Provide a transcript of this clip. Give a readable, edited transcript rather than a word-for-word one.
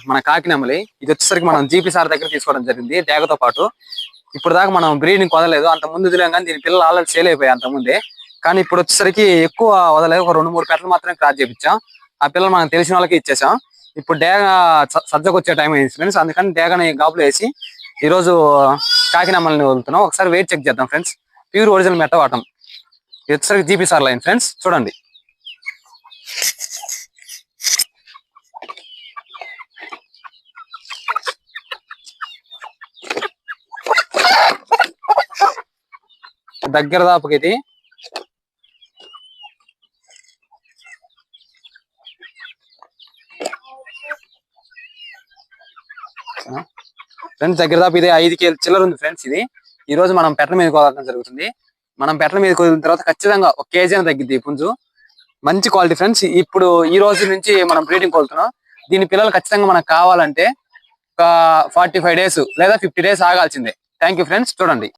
మన కాకినెమలి ఇది వచ్చేసరికి మనం జీపీ సార్ దగ్గర తీసుకోవడం జరిగింది డేగతో పాటు. ఇప్పుడు దాకా మనం బ్రీడింగ్ వదలలేదు, అంత ముందు వదిలేం కానీ దీని పిల్లలు ఆల్రెడీ సేల్ అయిపోయాయి అంత ముందే. కానీ ఇప్పుడు వచ్చేసరికి ఎక్కువ వదలేదు, ఒక 2-3 పెట్టలు మాత్రమే క్రాస్ చేయించాం. ఆ పిల్లలు మనకు తెలిసిన వాళ్ళకి ఇచ్చేసాం. ఇప్పుడు డేగ సజ్జకు వచ్చే టైం అయింది ఫ్రెండ్స్, అందుకని డేగని గాబులు వేసి ఈరోజు కాకినెమలిని వదులుతున్నాం. ఒకసారి వెయిట్ చెక్ చేద్దాం ఫ్రెండ్స్. ప్యూర్ ఒరిజినల్ మెట్టవాటం. ఇది వచ్చేసరికి జీపీ సార్ లైన్ ఫ్రెండ్స్, చూడండి. దగ్గర దాపుకి ఇది ఫ్రెండ్స్, దగ్గర దాపు ఇది 5 కేజీల చిల్లర ఉంది ఫ్రెండ్స్. ఇది ఈ రోజు మనం పెట్టల మీద వదలడం జరుగుతుంది. మనం పెట్టల మీద వదిలిన తర్వాత ఖచ్చితంగా 1 కేజీ అని తగ్గిద్ది పుంజు. మంచి క్వాలిటీ ఫ్రెండ్స్. ఇప్పుడు ఈ రోజు నుంచి మనం బ్రీడింగ్ కోలుతున్నాం. దీని పిల్లలు ఖచ్చితంగా మనకు కావాలంటే ఒక 45 days లేదా 50 days ఆగాల్సిందే. థ్యాంక్ యూ ఫ్రెండ్స్, చూడండి.